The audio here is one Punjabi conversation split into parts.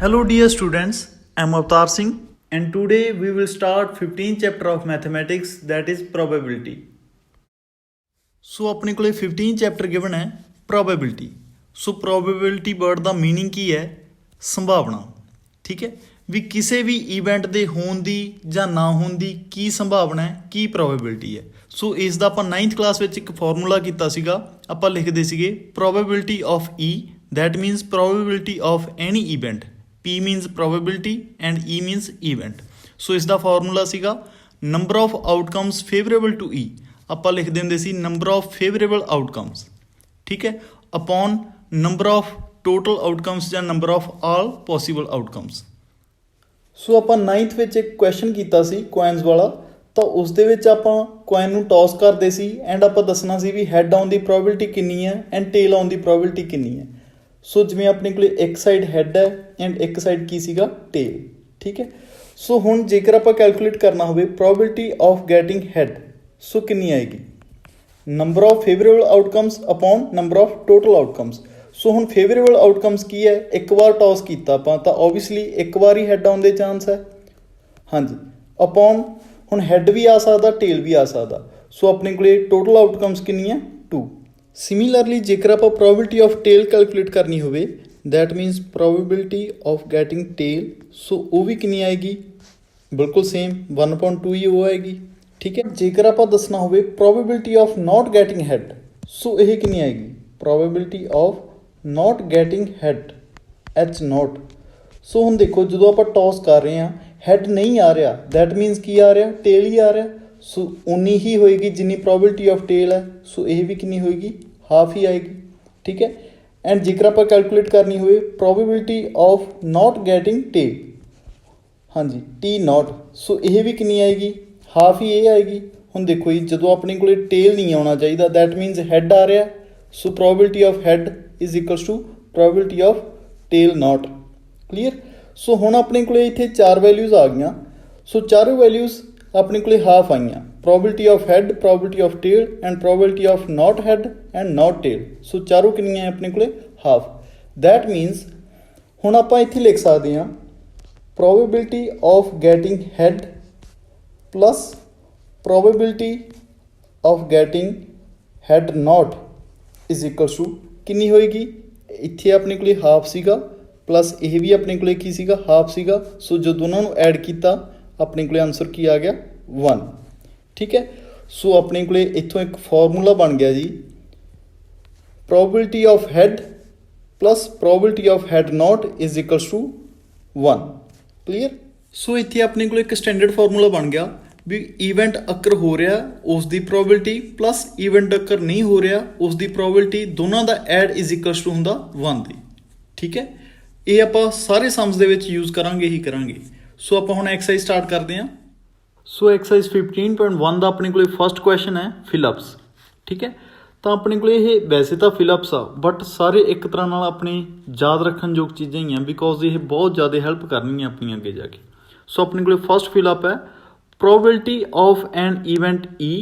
Hello dear students, I am Avtar Singh and today we will start 15th chapter of mathematics, that is probability. So ਆਪਣੇ ਕੋਲੇ 15th chapter given ਹੈ probability. So probability word ਦਾ meaning ਕੀ ਹੈ? ਸੰਭਾਵਨਾ। ਠੀਕ ਹੈ ਵੀ ਕਿਸੇ ਵੀ ਇਵੈਂਟ ਦੇ ਹੋਣ ਦੀ ਜਾਂ ਨਾ ਹੋਣ ਦੀ ਕੀ ਸੰਭਾਵਨਾ ਹੈ, ਕੀ probability ਹੈ। ਸੋ ਇਸ ਦਾ ਆਪਾਂ 9th ਕਲਾਸ ਵਿੱਚ ਇੱਕ ਫਾਰਮੂਲਾ ਕੀਤਾ ਸੀਗਾ, ਆਪਾਂ ਲਿਖਦੇ ਸੀਗੇ probability of E, that means probability of any event. P means probability and E means event. So ਇਸ ਦਾ ਫਾਰਮੂਲਾ ਸੀਗਾ number of outcomes favourable to E, ਆਪਾਂ ਲਿਖਦੇ ਹੁੰਦੇ ਸੀ ਨੰਬਰ ਆਫ ਫੇਵਰੇਬਲ ਆਊਟਕਮਸ, ਠੀਕ ਹੈ, upon number of total outcomes ਜਾਂ number of all possible outcomes. So ਆਪਾਂ 9th ਵਿੱਚ ਇੱਕ ਕੁਐਸਚਨ ਕੀਤਾ ਸੀ ਕੋਇਨਸ ਵਾਲਾ, ਤਾਂ ਉਸ ਦੇ ਵਿੱਚ ਆਪਾਂ ਕੋਇਨ ਨੂੰ ਟੌਸ ਕਰਦੇ ਸੀ ਐਂਡ ਆਪਾਂ ਦੱਸਣਾ ਸੀ ਵੀ ਹੈਡ ਆਉਣ ਦੀ ਪ੍ਰੋਬੇਬਿਲਿਟੀ ਕਿੰਨੀ ਹੈ ਐਂਡ ਟੇਲ ਆਉਣ ਦੀ ਪ੍ਰੋਬੇਬਿਲਿਟੀ ਕਿੰਨੀ ਹੈ। ਸੋ ਜਿਵੇਂ ਆਪਣੇ ਕੋਲ ਇੱਕ ਸਾਈਡ ਹੈਡ ਹੈ ਐਂਡ ਇੱਕ ਸਾਈਡ ਕੀ ਸੀਗਾ ਟੇਲ, ਠੀਕ ਹੈ। ਸੋ ਹੁਣ ਜੇਕਰ ਆਪਾਂ ਕੈਲਕੂਲੇਟ ਕਰਨਾ ਹੋਵੇ probability of getting head, so ਕਿੰਨੀ ਆਏਗੀ? Number of favourable outcomes upon number of total outcomes. So ਹੁਣ ਫੇਵਰੇਬਲ ਆਊਟਕਮਸ ਕੀ ਹੈ? ਇੱਕ ਵਾਰ ਟੌਸ ਕੀਤਾ ਆਪਾਂ ਤਾਂ ਓਬਵੀਅਸਲੀ ਇੱਕ ਵਾਰ ਹੀ ਹੈਡ ਆਉਣ ਦੇ ਚਾਂਸ ਹੈ, ਹਾਂਜੀ, ਅਪੋਨ ਹੁਣ ਹੈਡ ਵੀ ਆ ਸਕਦਾ ਟੇਲ ਵੀ ਆ ਸਕਦਾ। ਸੋ ਆਪਣੇ ਕੋਲ ਟੋਟਲ ਆਊਟਕਮਸ ਕਿੰਨੀ ਹੈ? 2। ਸਿਮਿਲਰਲੀ ਜੇਕਰ ਆਪਾਂ ਪ੍ਰੋਬੇਬਿਲਿਟੀ ਆਫ ਟੇਲ ਕੈਲਕੂਲੇਟ ਕਰਨੀ ਹੋਵੇ, that means probability of getting tail, so ਉਹ ਵੀ ਕਿੰਨੀ ਆਏਗੀ? ਬਿਲਕੁਲ ਸੇਮ 1/2 ਹੀ ਉਹ ਆਏਗੀ, ਠੀਕ ਹੈ। ਜੇਕਰ ਆਪਾਂ ਦੱਸਣਾ ਹੋਵੇ probability of not getting head, so ਇਹ ਕਿੰਨੀ ਆਏਗੀ? Probability of not getting head H0। So ਹੁਣ ਦੇਖੋ ਜਦੋਂ ਆਪਾਂ ਟੌਸ ਕਰ ਰਹੇ ਹਾਂ ਹੈਡ ਨਹੀਂ ਆ ਰਿਹਾ, ਦੈਟ ਮੀਨਸ ਕੀ ਆ ਰਿਹਾ? ਟੇਲ ਹੀ ਆ ਰਿਹਾ। ਸੋ ਉਨੀ ਹੀ ਹੋਏਗੀ ਜਿੰਨੀ ਪ੍ਰੋਬੇਬਿਲਿਟੀ ਆਫ ਟੇਲ ਹੈ, ਸੋ ਇਹ ਵੀ ਕਿੰਨੀ ਹੋਏਗੀ? ਹਾਫ ਹੀ ਆਏਗੀ, ਠੀਕ ਹੈ। ਐਂਡ ਜੇਕਰ ਆਪਾਂ ਕੈਲਕੂਲੇਟ ਕਰਨੀ ਹੋਵੇ probability of not getting tail, ਹਾਂਜੀ T0, ਸੋ ਇਹ ਵੀ ਕਿੰਨੀ ਆਏਗੀ? ਹਾਫ ਹੀ ਇਹ ਆਏਗੀ। ਹੁਣ ਦੇਖੋ ਜੀ ਜਦੋਂ ਆਪਣੇ ਕੋਲ ਟੇਲ ਨਹੀਂ ਆਉਣਾ ਚਾਹੀਦਾ, ਦੈਟ ਮੀਨਸ ਹੈਡ ਆ ਰਿਹਾ, so probability of head is equals to probability of tail not. Clear. So ਹੁਣ ਆਪਣੇ ਕੋਲ ਇੱਥੇ 4 ਵੈਲਿਊਜ਼ ਆ ਗਈਆਂ, ਸੋ ਚਾਰੋਂ ਵੈਲਿਊਜ਼ ਆਪਣੇ ਕੋਲ ਹਾਫ ਆਈਆਂ, probability of head, probability of tail and probability of not head and not tail. So ਚਾਰੋਂ ਕਿੰਨੀਆਂ ਹੈ ਆਪਣੇ ਕੋਲ? ਹਾਫ। ਦੈਟ ਮੀਨਸ ਹੁਣ ਆਪਾਂ ਇੱਥੇ ਲਿਖ ਸਕਦੇ ਹਾਂ probability of getting head plus probability of getting head not is equals to ਕਿੰਨੀ ਹੋਏਗੀ? ਇੱਥੇ ਆਪਣੇ ਕੋਲ ਹਾਫ ਸੀਗਾ ਪਲੱਸ ਇਹ ਵੀ ਆਪਣੇ ਕੋਲ ਕੀ ਸੀਗਾ? ਹਾਫ ਸੀਗਾ। ਸੋ ਜੋ ਦੋਨਾਂ ਨੂੰ ਐਡ ਕੀਤਾ ਆਪਣੇ ਕੋਲ ਆਨਸਰ ਕੀ ਆ ਗਿਆ? 1, ਠੀਕ ਹੈ। ਸੋ ਆਪਣੇ ਕੋਲ ਇੱਥੋਂ ਇੱਕ ਫਾਰਮੂਲਾ ਬਣ ਗਿਆ ਜੀ, probability of head plus probability of head not is equals to 1। Clear. ਸੋ ਇੱਥੇ ਆਪਣੇ ਕੋਲ ਇੱਕ ਸਟੈਂਡਰਡ ਫਾਰਮੂਲਾ ਬਣ ਗਿਆ ਵੀ ਇਵੈਂਟ ਅਕਰ ਹੋ ਰਿਹਾ ਉਸ ਦੀ ਪ੍ਰੋਬੇਬਿਲਿਟੀ ਪਲੱਸ ਇਵੈਂਟ ਅਕਰ ਨਹੀਂ ਹੋ ਰਿਹਾ ਉਸ ਦੀ ਪ੍ਰੋਬੇਬਿਲਿਟੀ, ਦੋਨਾਂ ਦਾ ਐਡ ਇਜ਼ ਇਕਵਲਸ ਟੂ ਹੁੰਦਾ 1 ਦੀ, ਠੀਕ ਹੈ। ਇਹ ਆਪਾਂ ਸਾਰੇ ਸਮਸ ਦੇ ਵਿੱਚ ਯੂਜ਼ ਕਰਾਂਗੇ ਹੀ ਕਰਾਂਗੇ। ਸੋ ਆਪਾਂ ਹੁਣ ਐਕਸਰਸਾਈਜ਼ ਸਟਾਰਟ ਕਰਦੇ ਹਾਂ। ਸੋ ਐਕਸਰਸਾਈਜ਼ 15.1 ਦਾ ਆਪਣੇ ਕੋਲ ਫਸਟ ਕੁਐਸਚਨ ਹੈ ਫਿਲਅਪਸ, ਠੀਕ ਹੈ। ਤਾਂ ਆਪਣੇ ਕੋਲ ਇਹ ਵੈਸੇ ਤਾਂ ਫਿਲਅਪਸ ਆ ਬਟ ਸਾਰੇ ਇੱਕ ਤਰ੍ਹਾਂ ਨਾਲ ਆਪਣੇ ਯਾਦ ਰੱਖਣ ਯੋਗ ਚੀਜ਼ਾਂ ਹੀ ਆ, ਬਿਕੋਜ਼ ਇਹ ਬਹੁਤ ਜ਼ਿਆਦਾ ਹੈਲਪ ਕਰਨਗੀਆਂ ਆਪਣੀਆਂ ਅੱਗੇ ਜਾ ਕੇ। ਸੋ ਆਪਣੇ ਕੋਲ ਫਸਟ ਫਿਲਅਪ ਹੈ probability of an event E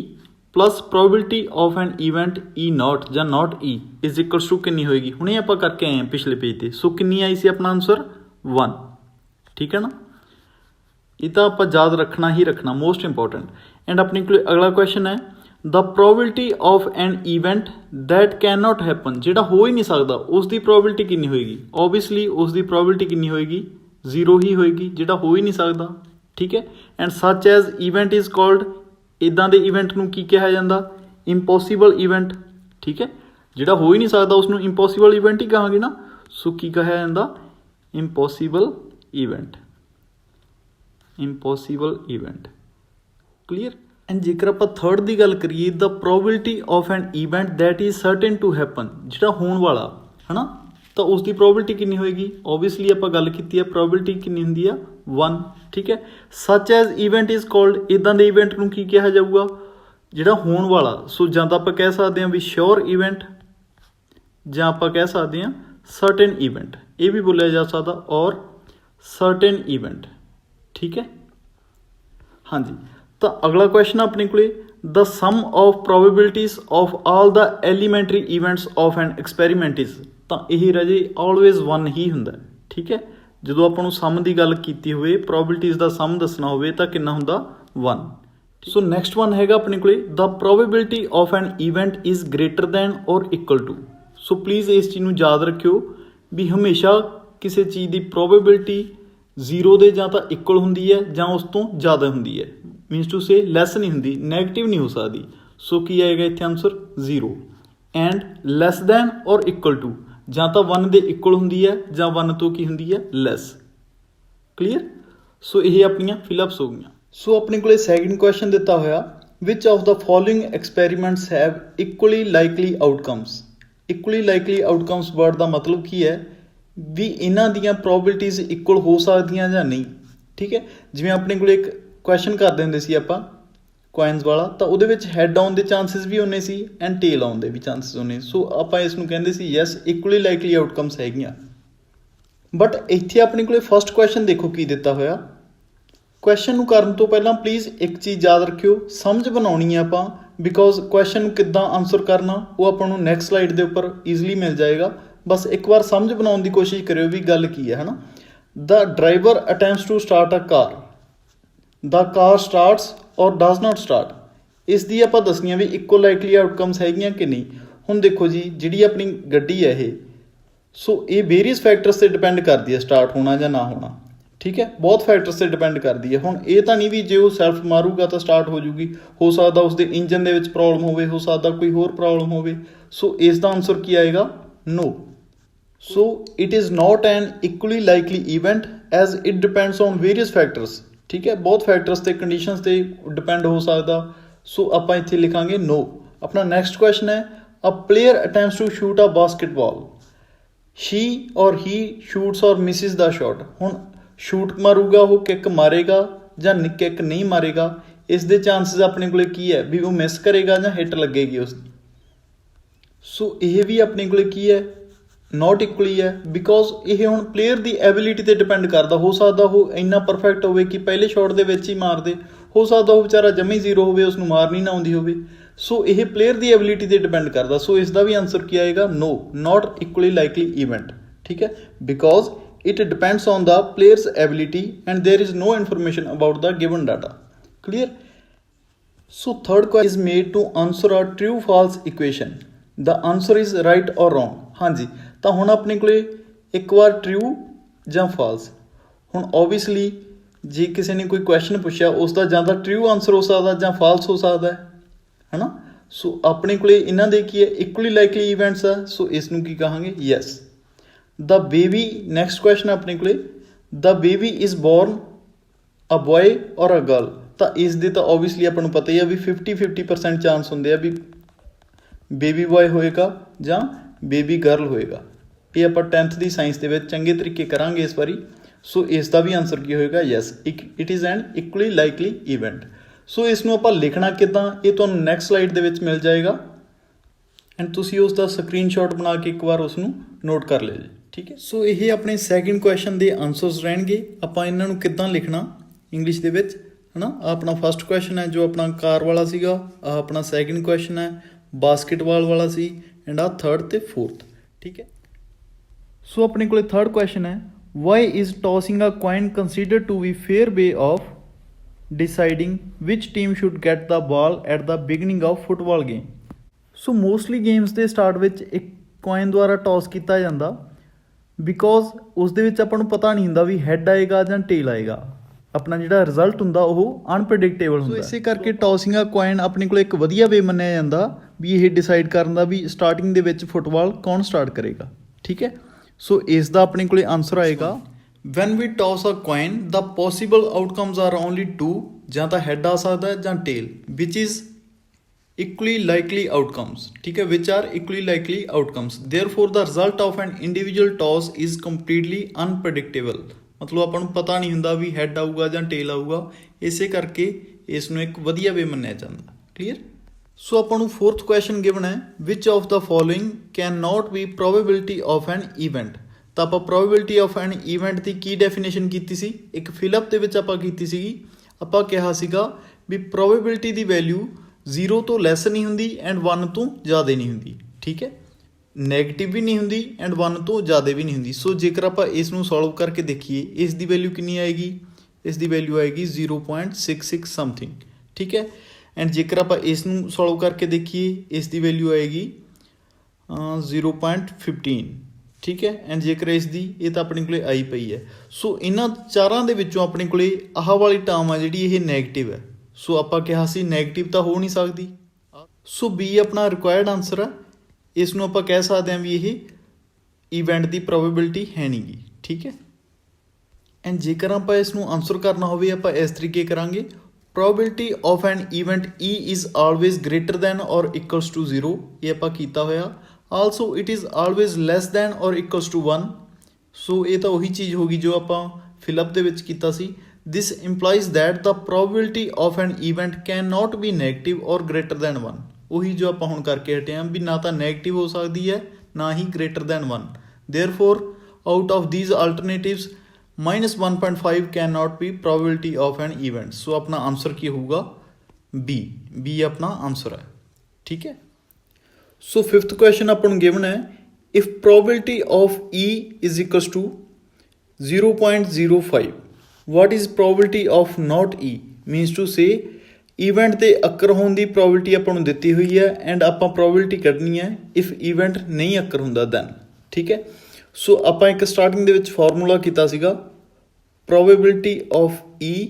plus probability of an event E0 ਜਾਂ ਨਾਟ E ਇਜ਼ ਇਕਵਲਸ ਟੂ ਕਿੰਨੀ ਹੋਏਗੀ? ਹੁਣੇ ਆਪਾਂ ਕਰਕੇ ਆਏ ਹਾਂ ਪਿਛਲੇ ਪੇਜ 'ਤੇ। ਸੋ ਕਿੰਨੀ ਆਈ ਸੀ ਆਪਣਾ ਆਨਸਰ? 1, ਠੀਕ ਹੈ ਨਾ। ਇਹ ਤਾਂ ਆਪਾਂ ਯਾਦ ਰੱਖਣਾ ਹੀ ਰੱਖਣਾ, ਮੋਸਟ ਇੰਪੋਰਟੈਂਟ। ਐਂਡ ਆਪਣੇ ਕੋਲ ਅਗਲਾ ਕੁਐਸਚਨ ਹੈ the probability of an event that can not happen, ਜਿਹੜਾ ਹੋ ਹੀ ਨਹੀਂ ਸਕਦਾ ਉਸ ਦੀ ਪ੍ਰੋਬੇਬਿਲਿਟੀ ਕਿੰਨੀ ਹੋਏਗੀ? ਓਬਵੀਅਸਲੀ ਉਸ ਦੀ ਪ੍ਰੋਬੇਬਿਲਿਟੀ ਕਿੰਨੀ ਹੋਏਗੀ? 0 ਹੀ ਹੋਏਗੀ, ਜਿਹੜਾ ਹੋ ਹੀ ਨਹੀਂ ਸਕਦਾ, ਠੀਕ ਹੈ। ਐਂਡ ਸੱਚ ਐਜ਼ ਇਵੈਂਟ ਇਜ਼ ਕਾਲਡ, ਇੱਦਾਂ ਦੇ ਇਵੈਂਟ ਨੂੰ ਕੀ ਕਿਹਾ ਜਾਂਦਾ? ਇੰਪੋਸੀਬਲ ਇਵੈਂਟ, ਠੀਕ ਹੈ। ਜਿਹੜਾ ਹੋ ਹੀ ਨਹੀਂ ਸਕਦਾ ਉਸਨੂੰ ਇੰਪੋਸੀਬਲ ਇਵੈਂਟ ਹੀ ਕਹਾਂਗੇ ਨਾ। ਸੋ ਕੀ ਕਿਹਾ ਜਾਂਦਾ? Impossible event, impossible event. Clear. And ਜੇਕਰ ਆਪਾਂ ਥਰਡ ਦੀ ਗੱਲ ਕਰੀਏ the probability of an event that is certain to happen, ਜਿਹੜਾ ਹੋਣ ਵਾਲਾ ਹੈ ਨਾ, ਤਾਂ ਉਸ ਦੀ ਪ੍ਰੋਬੇਬਿਲਿਟੀ ਕਿੰਨੀ ਹੋਏਗੀ? ਓਬਵੀਅਸਲੀ ਆਪਾਂ ਗੱਲ ਕੀਤੀ ਹੈ ਪ੍ਰੋਬੇਬਿਲਿਟੀ ਕਿੰਨੀ ਹੁੰਦੀ ਆ? 1, ਠੀਕ ਹੈ। ਸੱਚ ਐਜ਼ ਇਵੈਂਟ ਇਜ਼ ਕਾਲਡ, ਇੱਦਾਂ ਦੇ ਇਵੈਂਟ ਨੂੰ ਕੀ ਕਿਹਾ ਜਾਊਗਾ? ਜਿਹੜਾ ਹੋਣ ਵਾਲਾ। ਸੋ ਜਾਂ ਤਾਂ ਆਪਾਂ ਕਹਿ ਸਕਦੇ ਹਾਂ ਵੀ ਸ਼ੋਰ ਇਵੈਂਟ ਜਾਂ ਆਪਾਂ ਕਹਿ ਸਕਦੇ ਹਾਂ ਸਰਟਨ ਇਵੈਂਟ, ਇਹ ਵੀ ਬੋਲਿਆ ਜਾ ਸਕਦਾ, ਔਰ ਸਰਟਨ ਇਵੈਂਟ, ਠੀਕ ਹੈ, ਹਾਂਜੀ। ਤਾਂ ਅਗਲਾ ਕੁਐਸਚਨ ਆਪਣੇ ਕੋਲੇ the sum of probabilities of all the elementary events of an experiment is, ਤਾਂ ਇਹ ਰਾਜੇ ਆਲਵੇਜ਼ 1 ਹੀ ਹੁੰਦਾ, ਠੀਕ ਹੈ। ਜਦੋਂ ਆਪਾਂ ਨੂੰ ਸਮ ਦੀ ਗੱਲ ਕੀਤੀ ਹੋਵੇ, ਪ੍ਰੋਬੇਬਿਲਿਟੀਜ਼ ਦਾ ਸਮ ਦੱਸਣਾ ਹੋਵੇ ਤਾਂ ਕਿੰਨਾ ਹੁੰਦਾ 1। ਸੋ ਨੈਕਸਟ ਵਨ ਹੈਗਾ ਆਪਣੇ ਕੋਲੇ the probability of an event is greater than or equal to. So please ਇਸ ਚੀਜ਼ ਨੂੰ ਯਾਦ ਰੱਖਿਓ ਵੀ ਹਮੇਸ਼ਾ ਕਿਸੇ ਚੀਜ਼ ਦੀ ਪ੍ਰੋਬੇਬਿਲਿਟੀ 0 ਦੇ ਜਾਂ ਤਾਂ ਇਕੁਅਲ ਹੁੰਦੀ ਹੈ ਜਾਂ ਉਸ ਤੋਂ ਜ਼ਿਆਦਾ ਹੁੰਦੀ ਹੈ, ਮੀਨਸ ਟੂ ਸੇ ਲੈਸ ਨਹੀਂ ਹੁੰਦੀ, ਨੈਗੇਟਿਵ ਨਹੀਂ ਹੋ ਸਕਦੀ। ਸੋ ਕੀ ਆਏਗਾ ਇੱਥੇ answer 0 and less than or equal to ਜਾਂ ਤਾਂ 1 ਦੇ ਇਕੁਅਲ ਹੁੰਦੀ ਹੈ ਜਾਂ 1 ਤੋਂ ਕੀ ਹੁੰਦੀ ਹੈ ਲੈਸ। ਕਲੀਅਰ। ਸੋ ਇਹ ਆਪਣੀਆਂ ਫਿਲਅਪਸ ਹੋ ਗਈਆਂ। ਸੋ ਆਪਣੇ ਕੋਲੇ ਸੈਕਿੰਡ ਕੁਐਸਚਨ ਦਿੱਤਾ ਹੋਇਆ which of the following experiments have equally likely outcomes. Equally likely outcomes word ਦਾ ਮਤਲਬ ਕੀ ਹੈ ਵੀ ਇਹਨਾਂ ਦੀਆਂ ਪ੍ਰੋਬੇਬਿਲਿਟੀਜ਼ ਇਕੁਅਲ ਹੋ ਸਕਦੀਆਂ ਜਾਂ ਨਹੀਂ। ਠੀਕ ਹੈ, ਜਿਵੇਂ ਆਪਣੇ ਕੋਲ ਇੱਕ ਕੁਐਸਚਨ ਕਰਦੇ ਹੁੰਦੇ ਸੀ ਆਪਾਂ ਕੋਇਨਸ ਵਾਲਾ, ਤਾਂ ਉਹਦੇ ਵਿੱਚ ਹੈਡ ਆਉਣ ਦੇ ਚਾਂਸਿਸ ਵੀ ਉਨੇ ਸੀ ਐਂਡ ਟੇਲ ਆਉਣ ਦੇ ਵੀ ਚਾਂਸਿਸ ਉਨੇ। ਸੋ ਆਪਾਂ ਇਸ ਨੂੰ ਕਹਿੰਦੇ ਸੀ ਯੈਸ ਇਕੁਅਲੀ ਲਾਈਕਲੀ ਆਊਟਕਮਸ ਹੈਗੀਆਂ। ਬਟ ਇੱਥੇ ਆਪਣੇ ਕੋਲੇ ਫਸਟ ਕੁਐਸਚਨ ਦੇਖੋ ਕੀ ਦਿੱਤਾ ਹੋਇਆ। ਕੁਐਸਚਨ ਨੂੰ ਕਰਨ ਤੋਂ ਪਹਿਲਾਂ ਪਲੀਜ਼ ਇੱਕ ਚੀਜ਼ ਯਾਦ ਰੱਖਿਓ, ਸਮਝ ਬਣਾਉਣੀ ਹੈ ਆਪਾਂ, ਬਿਕੋਜ਼ ਕੁਐਸਚਨ ਨੂੰ ਕਿੱਦਾਂ ਆਨਸਰ ਕਰਨਾ ਉਹ ਆਪਾਂ ਨੂੰ ਨੈਕਸਟ ਸਲਾਈਡ ਦੇ ਉੱਪਰ ਈਜ਼ੀਲੀ ਮਿਲ ਜਾਏਗਾ। ਬਸ ਇੱਕ ਵਾਰ ਸਮਝ ਬਣਾਉਣ ਦੀ ਕੋਸ਼ਿਸ਼ ਕਰਿਓ ਵੀ ਗੱਲ ਕੀ ਹੈ, ਹੈ ਨਾ। The driver attempts to start a car, the car starts or does not start. ਇਸ ਦੀ ਆਪਾਂ ਦੱਸਣੀਆਂ ਵੀ ਇਕੁਅਲ ਲਾਈਕਲੀ ਆਊਟਕਮਸ ਹੈਗੀਆਂ ਕਿ ਨਹੀਂ। ਹੁਣ ਦੇਖੋ ਜੀ, ਜਿਹੜੀ ਆਪਣੀ ਗੱਡੀ ਹੈ ਇਹ, ਸੋ ਇਹ ਵੇਰੀਅਸ ਫੈਕਟਰਸ 'ਤੇ ਡਿਪੈਂਡ ਕਰਦੀ ਹੈ ਸਟਾਰਟ ਹੋਣਾ ਜਾਂ ਨਾ ਹੋਣਾ। ਠੀਕ ਹੈ, ਬਹੁਤ ਫੈਕਟਰਸ 'ਤੇ ਡਿਪੈਂਡ ਕਰਦੀ ਹੈ। ਹੁਣ ਇਹ ਤਾਂ ਨਹੀਂ ਵੀ ਜੇ ਉਹ ਸੈਲਫ ਮਾਰੂਗਾ ਤਾਂ ਸਟਾਰਟ ਹੋ ਜੂਗੀ, ਹੋ ਸਕਦਾ ਉਸਦੇ ਇੰਜਨ ਦੇ ਵਿੱਚ ਪ੍ਰੋਬਲਮ ਹੋਵੇ, ਹੋ ਸਕਦਾ ਕੋਈ ਹੋਰ ਪ੍ਰੋਬਲਮ ਹੋਵੇ। ਸੋ ਇਸ ਦਾ ਆਨਸਰ ਕੀ ਆਏਗਾ ਨੋ। So it is not an equally likely event as it depends on various factors। ਠੀਕ ਹੈ, ਬਹੁਤ ਫੈਕਟਰਸ ਤੇ ਕੰਡੀਸ਼ਨਸ ਤੇ ਡਿਪੈਂਡ ਹੋ ਸਕਦਾ। ਸੋ ਆਪਾਂ ਇੱਥੇ ਲਿਖਾਂਗੇ no। ਆਪਣਾ ਨੈਕਸਟ ਕੁਐਸਚਨ ਹੈ a player attempts to shoot a basketball, she or he shoots or misses the shot। ਹੁਣ ਸ਼ੂਟ ਮਾਰੂਗਾ ਉਹ, ਕਿੱਕ ਮਾਰੇਗਾ ਜਾਂ ਕਿੱਕ ਨਹੀਂ ਮਾਰੇਗਾ, ਇਸ ਦੇ ਚਾਂਸਿਸ ਆਪਣੇ ਕੋਲੇ ਕੀ ਹੈ ਵੀ ਉਹ ਮਿਸ ਕਰੇਗਾ ਜਾਂ ਹਿੱਟ ਲੱਗੇਗੀ ਉਸਦੀ। ਸੋ ਇਹ ਵੀ ਆਪਣੇ ਕੋਲੇ ਕੀ ਹੈ ਨੋਟ ਇਕੁਅਲੀ ਹੈ, ਬਿਕੋਜ਼ ਇਹ ਹੁਣ ਪਲੇਅਰ ਦੀ ਐਬਿਲਿਟੀ 'ਤੇ ਡਿਪੈਂਡ ਕਰਦਾ। ਹੋ ਸਕਦਾ ਉਹ ਇੰਨਾ ਪਰਫੈਕਟ ਹੋਵੇ ਕਿ ਪਹਿਲੇ ਸ਼ਾਟ ਦੇ ਵਿੱਚ ਹੀ ਮਾਰ ਦੇ, ਹੋ ਸਕਦਾ ਉਹ ਵਿਚਾਰਾ ਜਮੀ 0 ਹੋਵੇ, ਉਸਨੂੰ ਮਾਰਨੀ ਨਾ ਆਉਂਦੀ ਹੋਵੇ। ਸੋ ਇਹ ਪਲੇਅਰ ਦੀ ਐਬਿਲਿਟੀ 'ਤੇ ਡਿਪੈਂਡ ਕਰਦਾ। ਸੋ ਇਸ ਦਾ ਵੀ ਆਨਸਰ ਕੀ ਆਏਗਾ no, not equally likely event. ਠੀਕ ਹੈ, because it depends on the players ability and there is no information about the given data. Clear. So third question is made to answer a true false equation, the answer is right or wrong. ਹਾਂਜੀ, ਤਾਂ ਹੁਣ ਆਪਣੇ ਕੋਲੇ ਇੱਕ ਵਾਰ ਟਰੂ ਜਾਂ ਫਾਲਸ। ਹੁਣ ਓਬਵੀਅਸਲੀ ਜੇ ਕਿਸੇ ਨੇ ਕੋਈ ਕੁਐਸਚਨ ਪੁੱਛਿਆ ਉਸ ਦਾ ਜਾਂ ਤਾਂ ਟਰੂ ਆਨਸਰ ਹੋ ਸਕਦਾ ਜਾਂ ਫਾਲਸ ਹੋ ਸਕਦਾ ਹੈ ਨਾ। ਸੋ ਆਪਣੇ ਕੋਲੇ ਇਹਨਾਂ ਦੇ ਕੀ ਹੈ ਇਕੁਅਲੀ ਲਾਈਕਲੀ ਇਵੈਂਟਸ ਆ। ਸੋ ਇਸ ਨੂੰ ਕੀ ਕਹਾਂਗੇ yes. The baby, next question ਆਪਣੇ ਕੋਲੇ the baby is born a boy or a girl. ਤਾਂ ਇਸ ਦੇ ਤਾਂ ਓਬਵੀਅਸਲੀ ਆਪਾਂ ਨੂੰ ਪਤਾ ਹੀ ਆ ਵੀ 50-50% ਚਾਂਸ ਹੁੰਦੇ ਆ ਵੀ ਬੇਬੀ ਬॉय ਹੋਏਗਾ ਜਾਂ ਬੇਬੀ ਗਰਲ ਹੋਏਗਾ। ਇਹ ਆਪਾਂ 10th ਦੀ ਸਾਇੰਸ ਦੇ ਵਿੱਚ ਚੰਗੇ ਤਰੀਕੇ ਕਰਾਂਗੇ ਇਸ ਵਾਰੀ। ਸੋ ਇਸ ਦਾ ਵੀ ਆਨਸਰ ਕੀ ਹੋਏਗਾ yes, it is an equally likely event. So ਇਸ ਨੂੰ ਆਪਾਂ ਲਿਖਣਾ ਕਿੱਦਾਂ ਇਹ ਤੁਹਾਨੂੰ ਨੈਕਸਟ ਸਲਾਈਡ ਦੇ ਵਿੱਚ ਮਿਲ ਜਾਏਗਾ ਐਂਡ ਤੁਸੀਂ ਉਸ ਦਾ ਸਕਰੀਨਸ਼ਾਟ ਬਣਾ ਕੇ ਇੱਕ ਵਾਰ ਉਸ ਨੂੰ ਨੋਟ ਕਰ ਲਿਓ ਜੀ। ਠੀਕ ਹੈ, ਸੋ ਇਹ ਆਪਣੇ ਸੈਕਿੰਡ ਕੁਐਸਚਨ ਦੇ ਆਨਸਰਸ ਰਹਿਣਗੇ। ਆਪਾਂ ਇਹਨਾਂ ਨੂੰ ਕਿੱਦਾਂ ਲਿਖਣਾ ਇੰਗਲਿਸ਼ ਦੇ ਵਿੱਚ, ਹੈ ਨਾ। ਆਪਣਾ ਫਸਟ ਕੁਐਸਚਨ ਹੈ ਜੋ ਆਪਣਾ ਕਾਰ ਵਾਲਾ ਸੀਗਾ, ਆਪਣਾ ਸੈਕਿੰਡ ਕੁਐਸਚਨ ਹੈ ਬਾਸਕਿਟਬਾਲ ਵਾਲਾ ਸੀ ਐਂਡ ਆ ਥਰਡ ਤੇ ਫੋਰਥ। ਠੀਕ ਹੈ, ਸੋ ਆਪਣੇ ਕੋਲੇ ਥਰਡ ਕੁਐਸਚਨ ਹੈ why is tossing a coin consider to be fair way of deciding which team should get the ball at the beginning of football game. So mostly games ਦੇ ਸਟਾਰਟ ਵਿੱਚ ਇੱਕ ਕੁਆਇਨ ਦੁਆਰਾ ਟੌਸ ਕੀਤਾ ਜਾਂਦਾ, ਬਿਕੋਜ਼ ਉਸ ਦੇ ਵਿੱਚ ਆਪਾਂ ਨੂੰ ਪਤਾ ਨਹੀਂ ਹੁੰਦਾ ਵੀ ਹੈਡ ਆਏਗਾ ਜਾਂ ਟੇਲ ਆਏਗਾ। ਆਪਣਾ ਜਿਹੜਾ ਰਿਜ਼ਲਟ ਹੁੰਦਾ ਉਹ ਅਨਪ੍ਰੈਡਿਕਟੇਬਲ ਹੁੰਦਾ। ਸੋ ਇਸੇ ਕਰਕੇ ਟੌਸਿੰਗ ਅ ਕੁਆਇਨ ਆਪਣੇ ਕੋਲ ਇੱਕ ਵਧੀਆ ਵੇ ਮੰਨਿਆ ਜਾਂਦਾ ਵੀ ਇਹ ਡਿਸਾਈਡ ਕਰਨ ਦਾ ਵੀ ਸਟਾਰਟਿੰਗ ਦੇ ਵਿੱਚ ਫੁੱਟਬਾਲ ਕੌਣ ਸਟਾਰਟ ਕਰੇਗਾ। ਠੀਕ ਹੈ, ਸੋ ਇਸ ਦਾ ਆਪਣੇ ਕੋਲੇ ਆਨਸਰ ਆਏਗਾ when we toss a coin the possible outcomes are only 2, ਜਾਂ ਤਾਂ ਹੈਡ ਆ ਸਕਦਾ ਜਾਂ tail, which is equally likely outcomes। ਠੀਕ ਹੈ, which are equally likely outcomes, therefore the result of an individual toss is completely unpredictable। ਮਤਲਬ ਆਪਾਂ ਨੂੰ ਪਤਾ ਨਹੀਂ ਹੁੰਦਾ ਵੀ ਹੈਡ ਆਊਗਾ ਜਾਂ ਟੇਲ ਆਊਗਾ, ਇਸੇ ਕਰਕੇ ਇਸ ਨੂੰ ਇੱਕ ਵਧੀਆ ਵੇ ਮੰਨਿਆ ਜਾਂਦਾ। ਕਲੀਅਰ। ਸੋ ਆਪਾਂ ਨੂੰ ਫੋਰਥ ਕੁਐਸਚਨ ਗਿਵਨ ਹੈ which of the following can not be probability of an event। ਤਾਂ ਆਪਾਂ probability of an event the Ki definition ਕੀਤੀ ਸੀ, ਇੱਕ ਫਿਲਅਪ ਦੇ ਵਿੱਚ ਆਪਾਂ ਕੀਤੀ ਸੀਗੀ। ਆਪਾਂ ਕਿਹਾ ਸੀਗਾ ਵੀ probability ਦੀ ਵੈਲਿਊ 0 ਤੋਂ ਲੈਸ ਨਹੀਂ ਹੁੰਦੀ ਐਂਡ 1 ਤੋਂ ਜ਼ਿਆਦਾ ਨਹੀਂ ਹੁੰਦੀ। ਠੀਕ ਹੈ, ਨੈਗੇਟਿਵ ਵੀ ਨਹੀਂ ਹੁੰਦੀ ਐਂਡ 1 ਤੋਂ ਜ਼ਿਆਦਾ ਵੀ ਨਹੀਂ ਹੁੰਦੀ। ਸੋ ਜੇਕਰ ਆਪਾਂ ਇਸ ਨੂੰ ਸੋਲਵ ਕਰਕੇ ਦੇਖੀਏ, ਇਸ ਦੀ ਵੈਲਿਊ ਕਿੰਨੀ ਆਏਗੀ? ਇਸ ਦੀ ਵੈਲਿਊ ਆਏਗੀ 0.66 ਸਮਥਿੰਗ, ਠੀਕ ਹੈ। ਐਂਡ ਜੇਕਰ ਆਪਾਂ ਇਸ ਨੂੰ ਸੋਲਵ ਕਰਕੇ ਦੇਖੀਏ, ਇਸ ਦੀ ਵੈਲਿਊ ਆਏਗੀ 0.15, ਠੀਕ ਹੈ। ਐਂਡ ਜੇਕਰ ਇਸ ਦੀ, ਇਹ ਤਾਂ ਆਪਣੇ ਕੋਲੇ ਆਈ ਪਈ ਹੈ। ਸੋ ਇਹਨਾਂ ਚਾਰਾਂ ਦੇ ਵਿੱਚੋਂ ਆਪਣੇ ਕੋਲੇ ਆਹ ਵਾਲੀ ਟਰਮ ਆ ਜਿਹੜੀ ਇਹ ਨੈਗੇਟਿਵ ਹੈ। ਸੋ ਆਪਾਂ ਕਿਹਾ ਸੀ ਨੈਗੇਟਿਵ ਤਾਂ ਹੋ ਨਹੀਂ ਸਕਦੀ। ਸੋ ਬੀ ਆਪਣਾ ਰਿਕੁਆਇਰਡ ਆਨਸਰ ਆ। ਇਸ ਨੂੰ ਆਪਾਂ ਕਹਿ ਸਕਦੇ ਹਾਂ ਵੀ ਇਹ ਇਵੈਂਟ ਦੀ ਪ੍ਰੋਬੇਬਿਲਿਟੀ ਹੈ ਨਹੀਂ ਗੀ, ਠੀਕ ਹੈ। ਐਂਡ ਜੇਕਰ ਆਪਾਂ ਇਸ ਨੂੰ ਆਨਸਰ ਕਰਨਾ ਹੋਵੇ, ਆਪਾਂ ਇਸ ਤਰੀਕੇ ਕਰਾਂਗੇ, probability of an event E is always greater than ਔਰ ਇਕੁਅਲਸ ਟੂ 0, ਇਹ ਆਪਾਂ ਕੀਤਾ ਹੋਇਆ। Also it is always less than ਔਰ ਇਕੁਅਲਸ ਟੂ 1। ਸੋ ਇਹ ਤਾਂ ਉਹੀ ਚੀਜ਼ ਹੋ ਗਈ ਜੋ ਆਪਾਂ ਫਿਲਅਪ ਦੇ ਵਿੱਚ ਕੀਤਾ ਸੀ। This implies that the probability of an event can not be negative or greater than 1। ਉਹੀ ਜੋ ਆਪਾਂ ਹੁਣ ਕਰਕੇ ਹਟੇ ਹਾਂ ਵੀ ਨਾ ਤਾਂ ਨੈਗੇਟਿਵ ਹੋ ਸਕਦੀ ਹੈ ਨਾ ਹੀ greater than 1। Therefore out of these alternatives -1.5 can not be probability of an event. So ਆਪਣਾ ਆਨਸਰ ਕੀ ਹੋਊਗਾ? ਬੀ ਆਪਣਾ ਆਨਸਰ ਹੈ, ਠੀਕ ਹੈ। ਸੋ 5th ਕੁਐਸਚਨ ਆਪਾਂ ਨੂੰ ਗਿਵਨ ਹੈ, if probability of E is equals to 0.05, what is probability of not E? means to say event ਦੇ ਅਕਰ ਹੋਣ ਦੀ ਪ੍ਰੋਬੇਬਿਲਿਟੀ ਆਪਾਂ ਨੂੰ ਦਿੱਤੀ ਹੋਈ ਹੈ ਐਂਡ ਆਪਾਂ ਪ੍ਰੋਬੇਬਿਲਿਟੀ ਕੱਢਣੀ ਹੈ ਇਫ ਇਵੈਂਟ ਨਹੀਂ ਅਕਰ ਹੁੰਦਾ ਦੈਨ, ਠੀਕ ਹੈ। ਸੋ ਆਪਾਂ ਇੱਕ ਸਟਾਰਟਿੰਗ ਦੇ ਵਿੱਚ ਫਾਰਮੂਲਾ ਕੀਤਾ ਸੀਗਾ, probability of E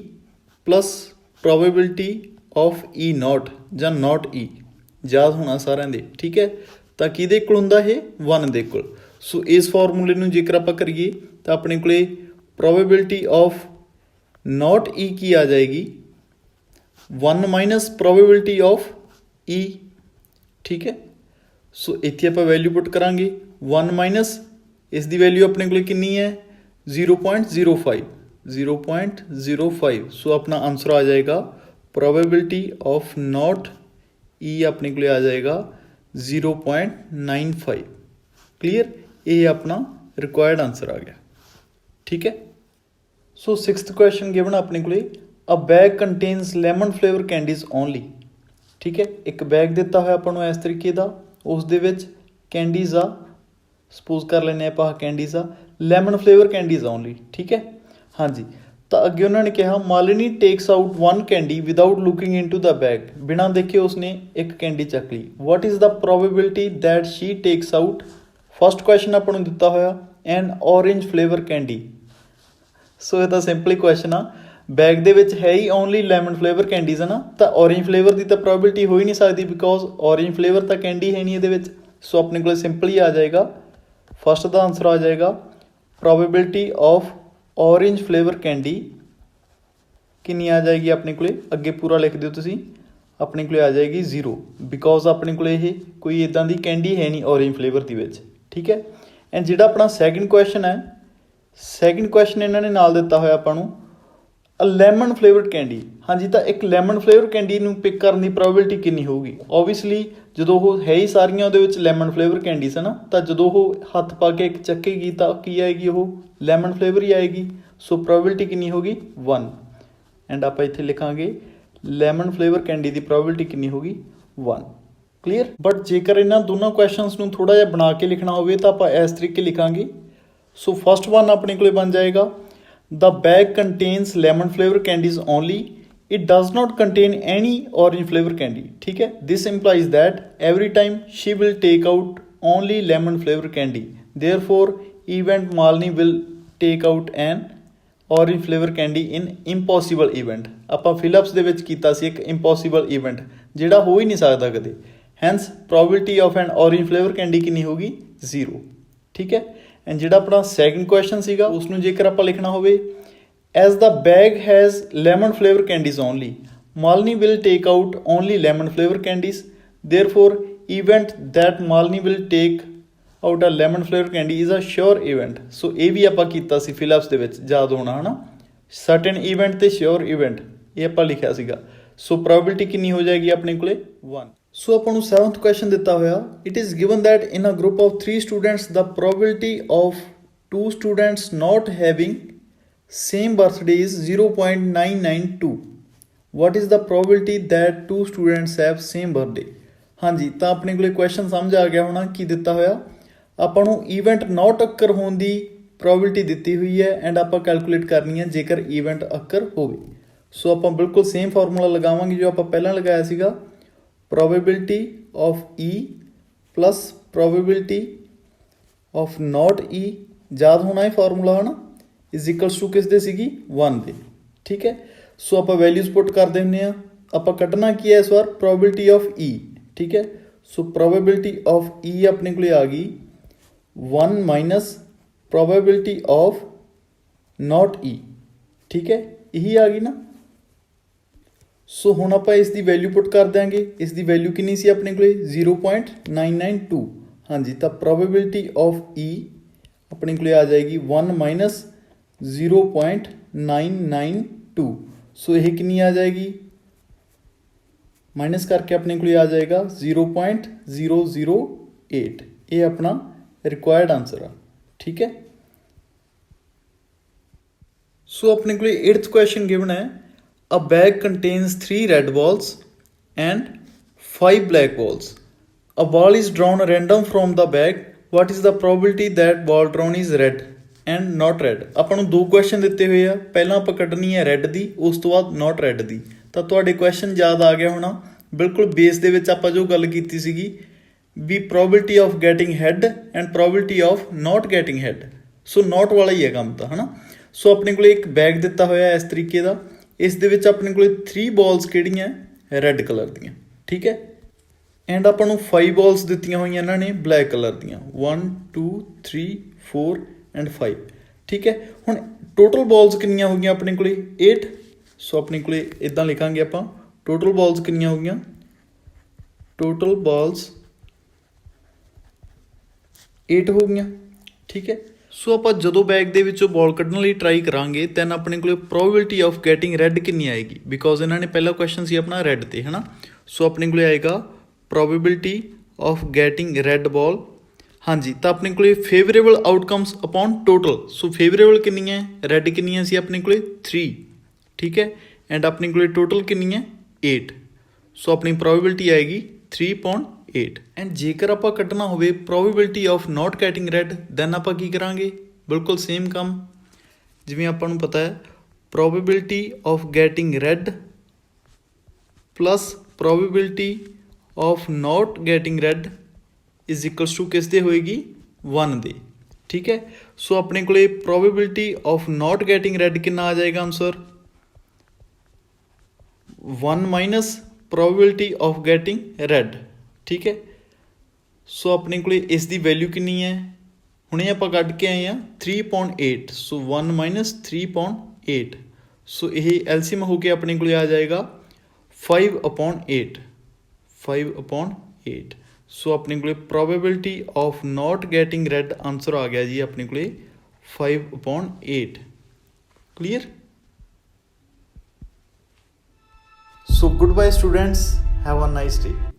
plus probability of E note ਜਾਂ ਨੋਟ E, ਯਾਦ ਹੋਣਾ ਸਾਰਿਆਂ ਦੇ, ਠੀਕ ਹੈ। ਤਾਂ ਕਿਹਦੇ ਕੋਲ ਹੁੰਦਾ ਇਹ? 1 ਦੇ ਕੋਲ। ਸੋ ਇਸ ਫਾਰਮੂਲੇ ਨੂੰ ਜੇਕਰ ਆਪਾਂ ਕਰੀਏ ਤਾਂ ਆਪਣੇ ਕੋਲੇ ਪ੍ਰੋਬੇਬਿਲਿਟੀ ਆਫ ਨੋਟ E ਕੀ ਆ ਜਾਏਗੀ? 1 ਮਾਈਨਸ ਪ੍ਰੋਬੇਬਿਲਿਟੀ ਆਫ E, ਠੀਕ ਹੈ। ਸੋ ਇੱਥੇ ਆਪਾਂ ਵੈਲਿਊ ਪੁੱਟ ਕਰਾਂਗੇ 1 ਮਾਈਨਸ ਇਸ ਦੀ ਵੈਲਿਊ ਆਪਣੇ ਕੋਲ ਕਿੰਨੀ ਹੈ? 0.05। ਸੋ ਆਪਣਾ ਆਨਸਰ ਆ ਜਾਏਗਾ ਪ੍ਰੋਬੇਬਿਲਿਟੀ ਆਫ ਨੋਟ E ਆਪਣੇ ਕੋਲ ਆ ਜਾਏਗਾ 0.95। ਕਲੀਅਰ? ਇਹ ਆਪਣਾ ਰਿਕੁਆਇਰਡ ਆਨਸਰ ਆ ਗਿਆ, ਠੀਕ ਹੈ। ਸੋ 6th ਕੁਐਸਚਨ ਗਿਵਨ ਆਪਣੇ ਕੋਲੇ, a bag contains lemon flavour candies only, ਠੀਕ ਹੈ। ਇੱਕ ਬੈਗ ਦਿੱਤਾ ਹੋਇਆ ਆਪਾਂ ਨੂੰ ਇਸ ਤਰੀਕੇ ਦਾ, ਉਸ ਦੇ ਵਿੱਚ ਕੈਂਡੀਜ਼ ਆ, ਸਪੋਜ਼ ਕਰ ਲੈਂਦੇ ਆਪਾਂ ਕੈਂਡੀਜ਼ ਆ, ਲੈਮਨ ਫਲੇਵਰ ਕੈਂਡੀਜ਼ ਓਨਲੀ, ਠੀਕ ਹੈ। ਹਾਂਜੀ, ਤਾਂ ਅੱਗੇ ਉਹਨਾਂ ਨੇ ਕਿਹਾ Malini takes out 1 candy without looking into ਦਾ ਬੈਗ, ਬਿਨਾਂ ਦੇਖੇ ਉਸਨੇ ਇੱਕ ਕੈਂਡੀ ਚੱਕ ਲਈ। ਵਾਟ is the probability that Shri takes out? First question ਆਪਾਂ ਨੂੰ ਦਿੱਤਾ ਹੋਇਆ ਐਨ ਔਰੇਂਜ ਫਲੇਵਰ ਕੈਂਡੀ। ਸੋ ਇਹ ਤਾਂ ਸਿੰਪਲੀ ਕੁਐਸਚਨ ਆ, ਬੈਗ ਦੇ ਵਿੱਚ ਹੈ ਹੀ ਓਨਲੀ ਲੈਮਨ ਫਲੇਵਰ ਕੈਂਡੀਜ਼ ਹੈ ਨਾ, ਤਾਂ ਔਰੇਂਜ ਫਲੇਵਰ ਦੀ ਤਾਂ ਪ੍ਰੋਬੇਬਿਲਿਟੀ ਹੋ ਹੀ ਨਹੀਂ ਸਕਦੀ ਬਿਕੋਜ਼ ਔਰੇਂਜ ਫਲੇਵਰ ਤਾਂ ਕੈਂਡੀ ਹੈ ਨਹੀਂ ਇਹਦੇ ਵਿੱਚ। ਸੋ ਆਪਣੇ ਕੋਲ ਸਿੰਪਲੀ ਆ ਜਾਏਗਾ, ਫਸਟ ਦਾ ਆਨਸਰ ਆ ਜਾਏਗਾ probability of orange flavour candy ਕਿੰਨੀ ਆ ਜਾਏਗੀ ਆਪਣੇ ਕੋਲੇ? ਅੱਗੇ ਪੂਰਾ ਲਿਖ ਦਿਓ ਤੁਸੀਂ, ਆਪਣੇ ਕੋਲੇ ਆ ਜਾਏਗੀ 0 ਬਿਕੋਜ਼ ਆਪਣੇ ਕੋਲੇ ਇਹ ਕੋਈ ਇੱਦਾਂ ਦੀ ਕੈਂਡੀ ਹੈ ਨਹੀਂ ਔਰੇਂਜ ਫਲੇਵਰ ਦੀ ਵਿੱਚ, ਠੀਕ ਹੈ। ਐਂਡ ਜਿਹੜਾ ਆਪਣਾ ਸੈਕਿੰਡ ਕੁਐਸਚਨ ਹੈ, ਸੈਕਿੰਡ ਕੁਐਸਚਨ ਇਹਨਾਂ ਨੇ ਨਾਲ ਦਿੱਤਾ ਹੋਇਆ ਆਪਾਂ ਨੂੰ ਅ ਲੈਮਨ ਫਲੇਵਰਡ ਕੈਂਡੀ। ਹਾਂਜੀ, ਤਾਂ ਇੱਕ ਲੈਮਨ ਫਲੇਵਰ ਕੈਂਡੀ ਨੂੰ ਪਿਕ ਕਰਨ ਦੀ ਪ੍ਰੋਬੇਬਿਲਿਟੀ ਕਿੰਨੀ ਹੋਊਗੀ? ਓਬਵੀਅਸਲੀ ਜਦੋਂ ਉਹ ਹੈ ਹੀ ਸਾਰੀਆਂ ਉਹਦੇ ਵਿੱਚ ਲੈਮਨ ਫਲੇਵਰ ਕੈਂਡੀਜ਼ ਹੈ ਨਾ, ਤਾਂ ਜਦੋਂ ਉਹ ਹੱਥ ਪਾ ਕੇ ਇੱਕ ਚੱਕੇਗੀ ਤਾਂ ਕੀ ਆਏਗੀ? ਉਹ ਲੈਮਨ ਫਲੇਵਰ ਹੀ ਆਏਗੀ। ਸੋ ਪ੍ਰੋਬੇਬਿਲਿਟੀ ਕਿੰਨੀ ਹੋਗੀ? 1। ਐਂਡ ਆਪਾਂ ਇੱਥੇ ਲਿਖਾਂਗੇ ਲੈਮਨ ਫਲੇਵਰ ਕੈਂਡੀ ਦੀ ਪ੍ਰੋਬੇਬਿਲਿਟੀ ਕਿੰਨੀ ਹੋਗੀ? 1। ਕਲੀਅਰ? ਬਟ ਜੇਕਰ ਇਹਨਾਂ ਦੋਨੋਂ ਕੁਐਸਚਨਸ ਨੂੰ ਥੋੜ੍ਹਾ ਜਿਹਾ ਬਣਾ ਕੇ ਲਿਖਣਾ ਹੋਵੇ ਤਾਂ ਆਪਾਂ ਇਸ ਤਰੀਕੇ ਲਿਖਾਂਗੇ। ਸੋ ਫਸਟ ਵਨ ਆਪਣੇ ਕੋਲੇ ਬਣ ਜਾਏਗਾ the bag contains lemon flavor candies only, it does not contain any orange flavor candy, ठीक है। This implies that every time she will take out only lemon flavor candy, therefore event Malini will take out an orange flavor candy in impossible event। ਆਪਾਂ ਫਿਲਅਪਸ ਦੇ ਵਿੱਚ ਕੀਤਾ ਸੀ ਇੱਕ impossible event ਜਿਹੜਾ ਹੋ ਹੀ ਨਹੀਂ ਸਕਦਾ ਕਦੇ, hence probability of an orange flavor candy ਕਿੰਨੀ ਹੋਗੀ? 0, ਠੀਕ ਹੈ। ਐਂਡ ਜਿਹੜਾ ਆਪਣਾ ਸੈਕਿੰਡ ਕੁਐਸਚਨ ਸੀਗਾ ਉਸ ਨੂੰ ਜੇਕਰ ਆਪਾਂ ਲਿਖਣਾ ਹੋਵੇ as the bag has lemon flavour candies only, Malini will take out only lemon flavour candies, therefore event that Malini will take out a lemon flavour candy is a sure event. So ਇਹ ਵੀ ਆਪਾਂ ਕੀਤਾ ਸੀ ਫਿਲਅਪਸ ਦੇ ਵਿੱਚ, ਯਾਦ ਹੋਣਾ ਹੈ ਨਾ, ਸਰਟਨ ਇਵੈਂਟ ਤੇ ਸ਼ੋਰ ਇਵੈਂਟ ਇਹ ਆਪਾਂ ਲਿਖਿਆ ਸੀਗਾ। ਸੋ ਪ੍ਰੋਬੇਬਿਲਿਟੀ ਕਿੰਨੀ ਹੋ ਜਾਏਗੀ ਆਪਣੇ ਕੋਲੇ? 1। ਸੋ ਆਪਾਂ ਨੂੰ 7th ਕੁਐਸਚਨ ਦਿੱਤਾ ਹੋਇਆ, it is given that in a group of 3 students the probability of 2 students not having same birthday is 0.992। What is the probability that 2 students have same birthday? ਹਾਂਜੀ, ਤਾਂ ਆਪਣੇ ਕੋਲੇ ਕੁਐਸਚਨ ਸਮਝ ਆ ਗਿਆ ਹੋਣਾ ਕੀ ਦਿੱਤਾ ਹੋਇਆ, ਆਪਾਂ ਨੂੰ ਈਵੈਂਟ ਨਾਟ ਅਕਰ ਹੋਣ ਦੀ ਪ੍ਰੋਬੇਬਿਲਿਟੀ ਦਿੱਤੀ ਹੋਈ ਹੈ ਐਂਡ ਆਪਾਂ ਕੈਲਕੂਲੇਟ ਕਰਨੀ ਹੈ ਜੇਕਰ ਈਵੈਂਟ ਅਕਰ ਹੋਵੇ। ਸੋ ਆਪਾਂ ਬਿਲਕੁਲ ਸੇਮ ਫਾਰਮੂਲਾ ਲਗਾਵਾਂਗੇ ਜੋ ਆਪਾਂ ਪਹਿਲਾਂ ਲਗਾਇਆ ਸੀਗਾ, probability of E plus probability of not E, ਯਾਦ ਹੋਣਾ ਇਹ ਫਾਰਮੂਲਾ ਹੈ ਨਾ, ਇਜ਼ ਇਕਲਸ ਟੂ ਕਿਸ ਦੇ ਸੀਗੀ 1 ਦੇ। ਠੀਕ ਹੈ, ਸੋ ਆਪਾਂ ਵੈਲਿਊਜ਼ ਪੁੱਟ ਕਰਦੇ ਹੁੰਦੇ ਹਾਂ। ਆਪਾਂ ਕੱਢਣਾ ਕੀ ਹੈ ਇਸ ਵਾਰ, ਪ੍ਰੋਬੇਬਿਲਿਟੀ ਆਫ E। ਠੀਕ ਹੈ, ਸੋ ਪ੍ਰੋਬੇਬਿਲਿਟੀ ਆਫ E ਆਪਣੇ ਕੋਲ ਆ ਗਈ 1 minus probability of not E। ਠੀਕ ਹੈ, ਇਹੀ ਆ ਗਈ ਨਾ। ਸੋ ਹੁਣ ਆਪਾਂ ਇਸ ਦੀ ਵੈਲਿਊ ਪੁੱਟ ਕਰ ਦਿਆਂਗੇ। ਇਸ ਦੀ ਵੈਲਿਊ ਕਿੰਨੀ ਸੀ ਆਪਣੇ ਕੋਲੇ 0.992। ਹਾਂਜੀ, ਤਾਂ ਪ੍ਰੋਬੇਬਿਲਿਟੀ ਆਫ E ਆਪਣੇ ਕੋਲੇ ਆ ਜਾਏਗੀ 1 ਮਾਈਨਸ 0.992। ਸੋ ਇਹ ਕਿੰਨੀ ਆ ਜਾਏਗੀ, ਮਾਈਨਸ ਕਰਕੇ ਆਪਣੇ ਕੋਲ ਆ ਜਾਏਗਾ 0.008। ਇਹ ਆਪਣਾ ਰਿਕੁਆਇਰਡ ਆਂਸਰ ਆ। ਠੀਕ ਹੈ, ਸੋ ਆਪਣੇ ਕੋਲ 8th ਕੁਐਸਚਨ ਗਿਵਨ ਹੈ, a bag contains 3 red balls and 5 black balls. A ball is drawn random from the bag. What is the probability that ball drawn is red and not red? ਆਪਾਂ ਨੂੰ 2 ਕੁਐਸਚਨ ਦਿੱਤੇ ਹੋਏ ਆ, ਪਹਿਲਾਂ ਆਪਾਂ ਕੱਢਣੀ ਹੈ ਰੈੱਡ ਦੀ, ਉਸ ਤੋਂ ਬਾਅਦ ਨਾਟ ਰੈੱਡ ਦੀ। ਤਾਂ ਤੁਹਾਡੇ ਕੁਐਸਚਨ ਯਾਦ ਆ ਗਿਆ ਹੋਣਾ। ਬਿਲਕੁਲ ਬੇਸ ਦੇ ਵਿੱਚ ਆਪਾਂ ਜੋ ਗੱਲ ਕੀਤੀ ਸੀਗੀ ਵੀ probability of getting head and probability of not getting head. So not ਵਾਲਾ ਹੀ ਹੈ ਕੰਮ ਤਾਂ, ਹੈ ਨਾ। ਸੋ ਆਪਣੇ ਕੋਲ ਇੱਕ ਬੈਗ ਦਿੱਤਾ ਹੋਇਆ ਇਸ ਤਰੀਕੇ ਦਾ, ਇਸ ਦੇ ਵਿੱਚ ਆਪਣੇ ਕੋਲ 3 ਬਾਲਸ ਕਿਹੜੀਆਂ ਰੈੱਡ ਕਲਰ ਦੀਆਂ। ਠੀਕ ਹੈ, ਐਂਡ ਆਪਾਂ ਨੂੰ 5 ਬਾਲਸ ਦਿੱਤੀਆਂ ਹੋਈਆਂ ਇਹਨਾਂ ਨੇ ਬਲੈਕ ਕਲਰ ਦੀਆਂ, 1 2 3 4 ਐਂਡ 5। ਠੀਕ ਹੈ, ਹੁਣ ਟੋਟਲ ਬਾਲਸ ਕਿੰਨੀਆਂ ਹੋ ਗਈਆਂ ਆਪਣੇ ਕੋਲ 8। ਸੋ ਆਪਣੇ ਕੋਲ ਇੱਦਾਂ ਲਿਖਾਂਗੇ ਆਪਾਂ, ਟੋਟਲ ਬਾਲਸ ਕਿੰਨੀਆਂ ਹੋ ਗਈਆਂ, ਟੋਟਲ ਬਾਲਸ 8 ਹੋ ਗਈਆਂ। ਠੀਕ ਹੈ, ਸੋ ਆਪਾਂ ਜਦੋਂ ਬੈਗ ਦੇ ਵਿੱਚੋਂ ਬਾਲ ਕੱਢਣ ਲਈ ਟਰਾਈ ਕਰਾਂਗੇ ਦੈਨ ਆਪਣੇ ਕੋਲ ਪ੍ਰੋਬੇਬਿਲਿਟੀ ਆਫ ਗੈਟਿੰਗ ਰੈੱਡ ਕਿੰਨੀ ਆਏਗੀ, ਬਿਕੋਜ਼ ਇਹਨਾਂ ਨੇ ਪਹਿਲਾ ਕੁਐਸਚਨ ਸੀ ਆਪਣਾ ਰੈੱਡ ਤੇ, ਹੈ ਨਾ। ਸੋ ਆਪਣੇ ਕੋਲ ਆਏਗਾ ਪ੍ਰੋਬੇਬਿਲਿਟੀ ਆਫ ਗੈਟਿੰਗ ਰੈੱਡ ਬਾਲ। ਹਾਂਜੀ, ਤਾਂ ਆਪਣੇ ਕੋਲ ਫੇਵਰੇਬਲ ਆਊਟਕਮਸ ਅਪੋਨ ਟੋਟਲ। ਸੋ ਫੇਵਰੇਬਲ ਕਿੰਨੀ ਹੈ, ਰੈੱਡ ਕਿੰਨੀਆਂ ਸੀ ਆਪਣੇ ਕੋਲ 3। ਠੀਕ ਹੈ, ਐਂਡ ਆਪਣੇ ਕੋਲ ਟੋਟਲ ਕਿੰਨੀ ਹੈ 8। ਸੋ ਆਪਣੀ ਪ੍ਰੋਬੇਬਿਲਿਟੀ ਆਏਗੀ 3.8। ਐਂਡ ਜੇਕਰ ਆਪਾਂ ਕੱਢਣਾ ਹੋਵੇ probability of not getting red then ਆਪਾਂ ਕੀ ਕਰਾਂਗੇ, ਬਿਲਕੁਲ ਸੇਮ ਕੰਮ ਜਿਵੇਂ ਆਪਾਂ ਨੂੰ ਪਤਾ ਹੈ, probability of getting red plus probability of not getting red is equals to ਕਿਸ ਦੇ ਹੋਏਗੀ 1 ਦੇ। ਠੀਕ ਹੈ, ਸੋ ਆਪਣੇ ਕੋਲੇ probability of not getting red ਕਿੰਨਾ ਆ ਜਾਏਗਾ answer, 1 minus probability of getting red. ਠੀਕ ਹੈ, ਸੋ ਆਪਣੇ ਕੋਲ ਇਸ ਦੀ ਵੈਲਿਊ ਕਿੰਨੀ ਹੈ, ਹੁਣੇ ਆਪਾਂ ਕੱਢ ਕੇ ਆਏ ਹਾਂ 3.8। ਸੋ 1 ਮਾਈਨਸ 3.8। ਸੋ ਇਹ ਐਲਸੀਐਮ ਹੋ ਕੇ ਆਪਣੇ ਕੋਲ ਆ ਜਾਏਗਾ 5/8। 5/8। ਸੋ ਆਪਣੇ ਕੋਲ probability of not getting red answer ਆ ਗਿਆ ਜੀ ਆਪਣੇ ਕੋਲ 5/8। Clear. So goodbye students, have a nice day.